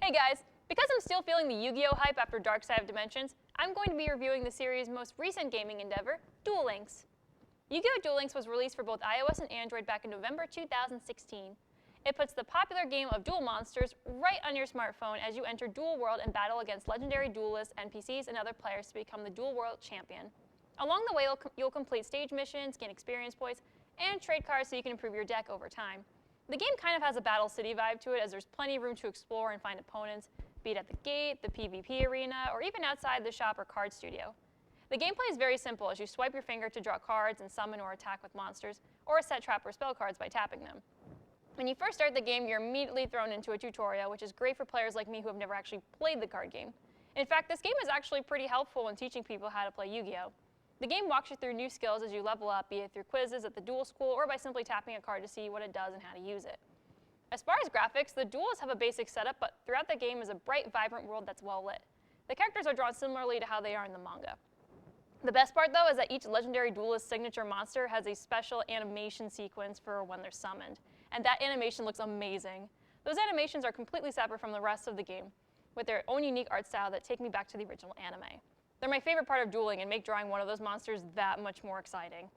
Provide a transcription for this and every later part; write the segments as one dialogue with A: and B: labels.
A: Hey guys, because I'm still feeling the Yu-Gi-Oh hype after Dark Side of Dimensions, I'm going to be reviewing the series' most recent gaming endeavor, Duel Links. Yu-Gi-Oh! Duel Links was released for both iOS and Android back in November 2016. It puts the popular game of duel monsters right on your smartphone as you enter Duel World and battle against legendary duelists, NPCs, and other players to become the Duel World champion. Along the way, you'll complete stage missions, gain experience points, and trade cards so you can improve your deck over time. The game kind of has a Battle City vibe to it, as there's plenty of room to explore and find opponents, be it at the gate, the PvP arena, or even outside the shop or card studio. The gameplay is very simple, as you swipe your finger to draw cards and summon or attack with monsters, or set trap or spell cards by tapping them. When you first start the game, you're immediately thrown into a tutorial, which is great for players like me who have never actually played the card game. In fact, this game is actually pretty helpful in teaching people how to play Yu-Gi-Oh! The game walks you through new skills as you level up, be it through quizzes at the duel school or by simply tapping a card to see what it does and how to use it. As far as graphics, the duels have a basic setup, but throughout the game is a bright, vibrant world that's well lit. The characters are drawn similarly to how they are in the manga. The best part, though, is that each legendary duelist signature monster has a special animation sequence for when they're summoned, and that animation looks amazing. Those animations are completely separate from the rest of the game, with their own unique art style that take me back to the original anime. They're my favorite part of dueling and make drawing one of those monsters that much more exciting.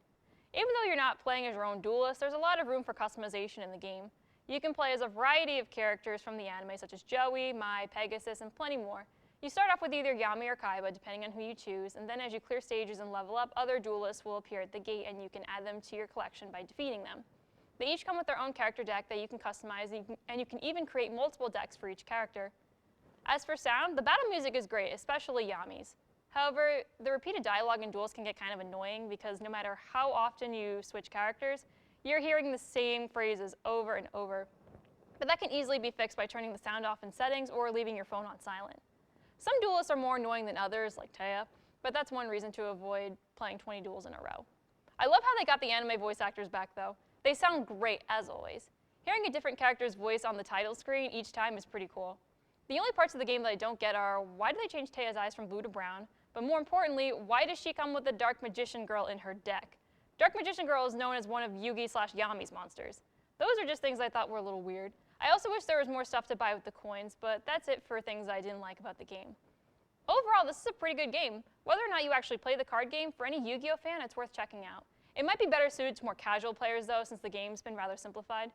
A: Even though you're not playing as your own duelist, there's a lot of room for customization in the game. You can play as a variety of characters from the anime, such as Joey, Mai, Pegasus, and plenty more. You start off with either Yami or Kaiba, depending on who you choose, and then as you clear stages and level up, other duelists will appear at the gate and you can add them to your collection by defeating them. They each come with their own character deck that you can customize, and you can even create multiple decks for each character. As for sound, the battle music is great, especially Yami's. However, the repeated dialogue in duels can get kind of annoying because no matter how often you switch characters, you're hearing the same phrases over and over. But that can easily be fixed by turning the sound off in settings or leaving your phone on silent. Some duelists are more annoying than others, like Taya, but that's one reason to avoid playing 20 duels in a row. I love how they got the anime voice actors back, though. They sound great, as always. Hearing a different character's voice on the title screen each time is pretty cool. The only parts of the game that I don't get are, why do they change Taya's eyes from blue to brown? But more importantly, why does she come with the Dark Magician Girl in her deck? Dark Magician Girl is known as one of Yugi/Yami's monsters. Those are just things I thought were a little weird. I also wish there was more stuff to buy with the coins, but that's it for things I didn't like about the game. Overall, this is a pretty good game. Whether or not you actually play the card game, for any Yu-Gi-Oh fan, it's worth checking out. It might be better suited to more casual players, though, since the game's been rather simplified.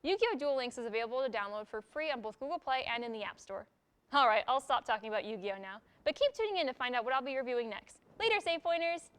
A: Yu-Gi-Oh! Duel Links is available to download for free on both Google Play and in the App Store. Alright, I'll stop talking about Yu-Gi-Oh! Now, but keep tuning in to find out what I'll be reviewing next. Later, Save Pointers!